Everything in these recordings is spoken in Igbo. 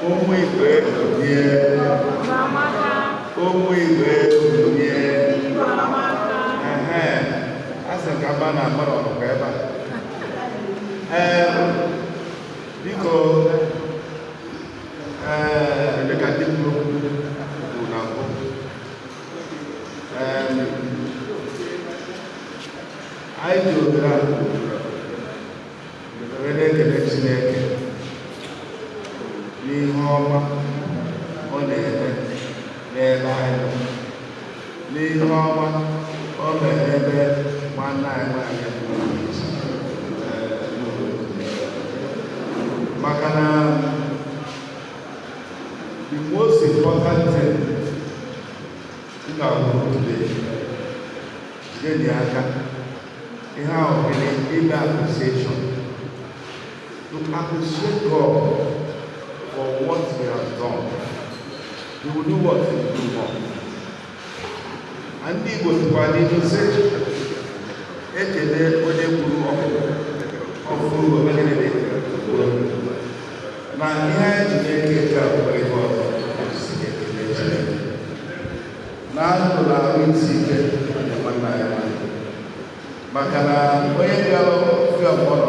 ụmụ igwe nye ụmụ igwe nye asị ka mba na agbara ọnụkọ ebe a biko dịka ndị kwuru okwu na mbụ anyị ji ohere a were na-ekele Chineke n'ihe ọma ọ na-eme n'ebe anyị nọ, n'ihe ọma ọ mere ebe nwanne anyị nwaanyị maka na the most important thing m ga-agwụ today jide aka ihe ahụ mere ime appreciation, to appreciate God for what He has done. He will do what He will do more. Ndị Igbo tụkwara n'ihu sị ekele onye kwuru ọfụrụ omenede na ihe anyị ji na-eke eke abụọ ihe ọzọ ejisi ekele Chineke na ndụ na ahụ isi ike nwanna ya maka na onye bịara ofe ọgbọrọ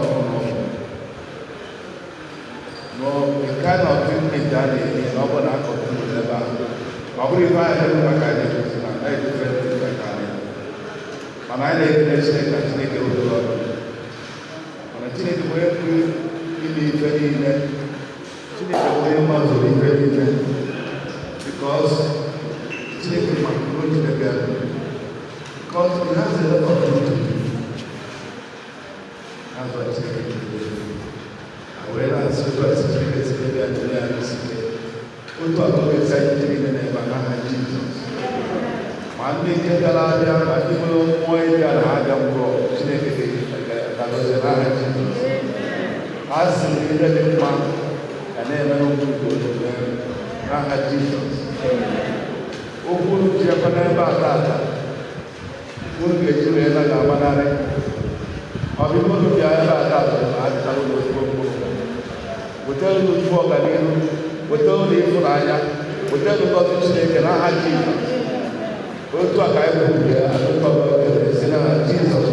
nke a na ọtụtụ a na-enye na ọ bụ na akọtụ ebe ahụ ọ bụrụ ife anyị dị maka anyị egosi na anyị dịfere maka anyị mana anyị na-ekele Chineke na Chineke rụrụ ọrụ mana Chineke bụ onye pụrụ ime ife niile, Chineke bụ onye mazụrụ ife niile because Chineke maka o jide bịa because He has a lot of things to do. That's why Chineke did it. Where I supervise Chineke si ebe a jiri anyị site otu akọkọta anyị jiri ime n'ebe n'aha Jizọs. Ma ndị nke gara abịa ma ndị nwere mmụọ ịbịa na abịa ngwụrọ Chineke ga-agọzi n'aha Jizọs. Ha si na ihe dị mma ga na-eme n'okwu nke omume n'aha Jizọs. Okwu ji ebe n'ebe a taata unu ga-eji wee na ga-agbanarị ọ bụ ime unu bịa ebe a taata ma adịtara ụlọ ozugbo mkpụrụ wetara ozugbo ọganihu, wetara ụlọ ịfụnanya, wetara ngọzi Chineke n'aha Jizọs. Otu a ka anyị kwuru ya atụtọ si n'aha Jizọs.